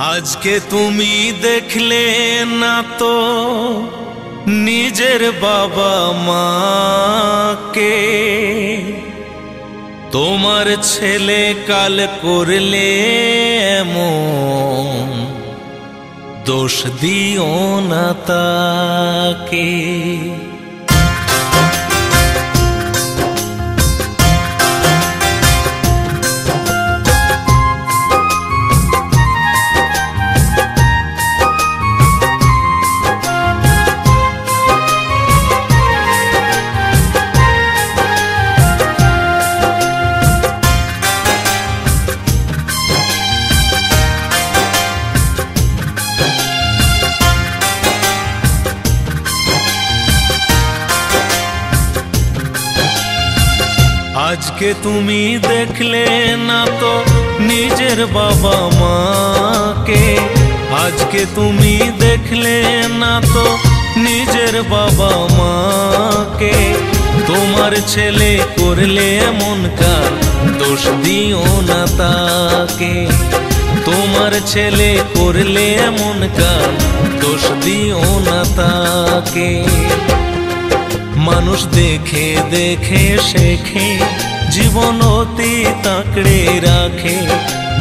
आज के तुमी देखले ना तो निजेर बाबा माँ के तोमार छेले काल करले एमन दोष दिओ ना ताके। आज के तुमी देखले ना तो निजेर बाबा माँ के, आज के तुमी देखले ना तो निजेर बाबा माँ के तोमार छेले करले एमन काज दोष दिओ ना ताके। तोमार छेले करले एमन काज दोष दिओ ना ताके। मानुष देखे देखे शेखे जीवन अति आंकड़े राखे।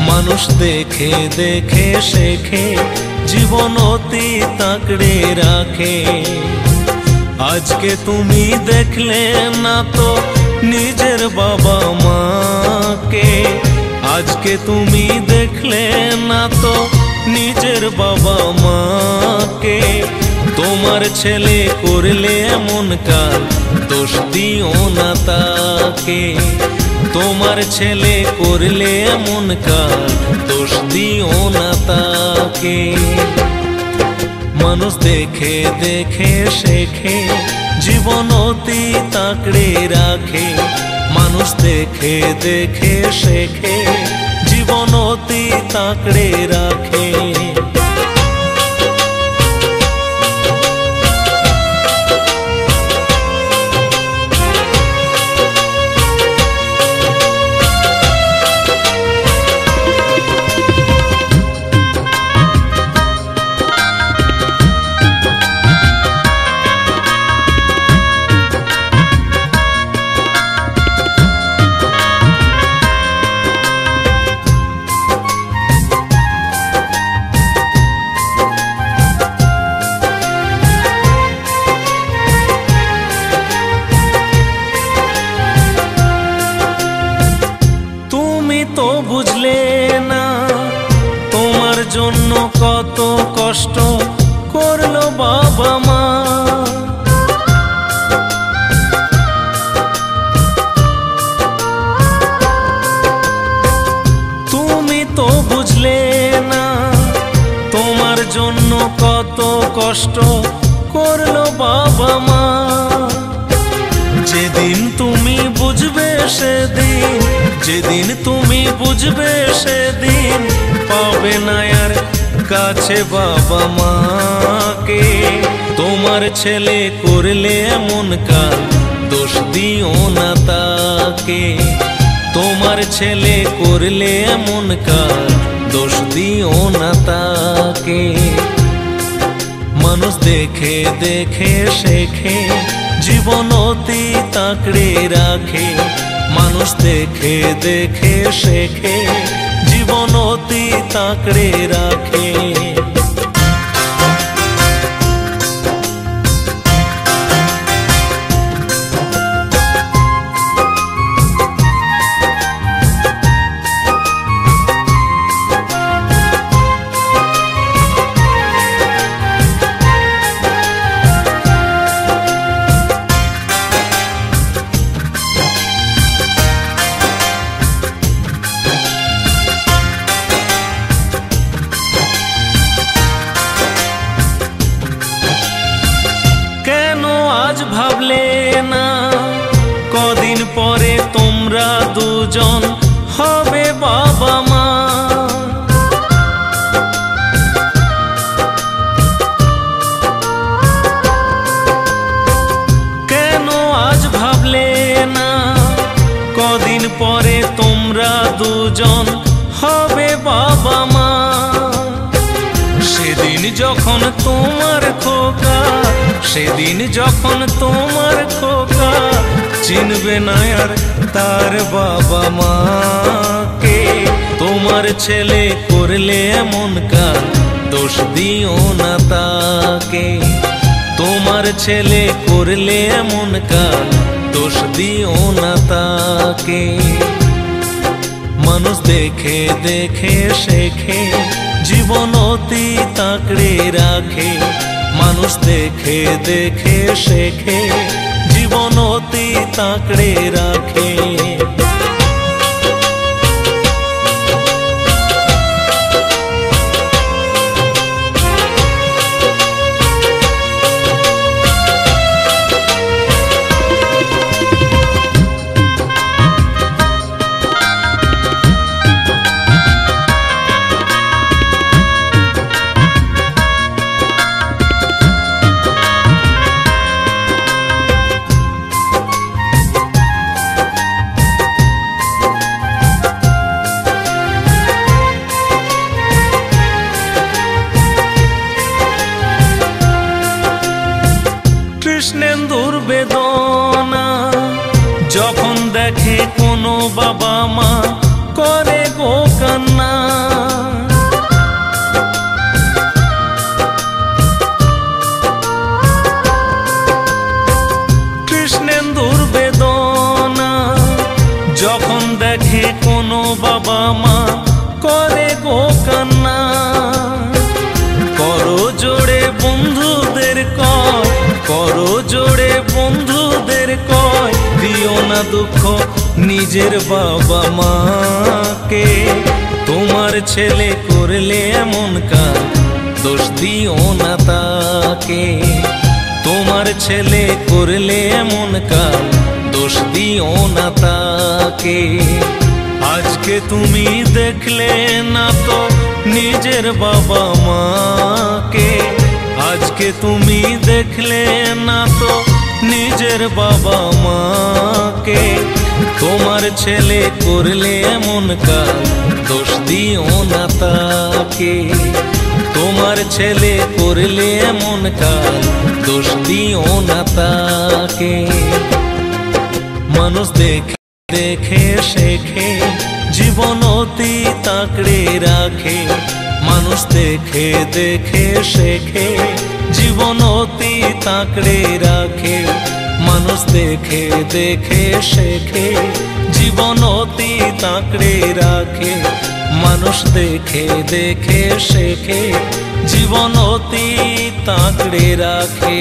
मानुष देखे देखे शेखे जीवन अति आंकड़े राखे। आज के तुमी देखले ना तो निजेर बाबा माँ के, आज के तुमी देखले ना तो निजेर बाबा माँ के तोमार छेले करले एमन काज दोष दिओ ना ताके। तोमार छेले करले एमन काज दोष दिओ ना ताके। मानुष देखे देखे शेखे जीवन अति आंकड़े राखे। मानुष देखे देखे शेखे जीवन अति आंकड़े राखे। तो बुझले ना तोमार जोन्नो कत कष्ट करलो बाबा माँ। तुमी तो बुझले ना तोमार जोन्नो कत कष्ट करलो बाबा माँ। जेदिन तुमी बुझबे सेदिन, जेदिन तुमी बुझबे सेदिन पाबे ना यार काछे बाबा माँ के। तोमार छेले करले एमन काज दोष दिओ ना ताके। तोमार छेले करले एमन काज दोष दिओ ना ताके। मानुष देखे देखे शेखे जीवन अति आंकड़े राखे। मानुष देखे देखे शेखे जीवन अति आंकड़े राखे। भाबले ना कदिन परे तोमरा दुजन हबे बाबा माँ। केनो आज भाबले ना कदिन परे तोमरा दुजन हबे बाबा माँ। যখন তোমার খোকা, সেদিন যখন তোমার খোকা চিনবে না আর তার বাবা মাকে। তোমার ছেলে করলে এমন কাজ, দোষ দিও না তাকে। তোমার ছেলে করলে এমন কাজ, দোষ দিও না তাকে। মানুষ দেখে দেখে শেখে, জীবন অতি তাকড়ে রাখে। মানুষ দেখে দেখে শেখে, জীবন অতি তাকড়ে রাখে। কৃষ্ণেন্দুর বেদনা যখন দেখে কোনো বাবা মা করে গো কান্না। কৃষ্ণেন্দুর বেদনা যখন দেখে কোনো বাবা মা করে গো কান্না। করো জোড়ে বন্ধুদের কয়, করো জোড়ে বন্ধুদের কয়, দিও না দুঃখ নিজের বাবা মাকে। তোমার ছেলে করলে এমন কাজ, দোষ দিও না তাকে। তোমার ছেলে করলে এমন কাজ, দোষ দিও না তাকে। আজকে তুমি দেখলে না তো নিজের বাবা মাকে। আজকে তুমি দেখলে না তো নিজের বাবা মাকে। তোমার ছেলে করলে এমন কাজ, দোষ দিও না তাকে। তোমার ছেলে করলে এমন কাজ, দোষ দিও না তাকে। মানুষ দেখে দেখে শেখে, জীবন অতি তাকড়ে রাখে। মানুষ দেখে দেখে শেখে, জীবন অতি তাকড়ে রাখে। মানুষ দেখে দেখে শেখে, জীবন অতি তাকড়ে রাখে। মানুষ দেখে দেখে শেখে, জীবন অতি তাকড়ে রাখে।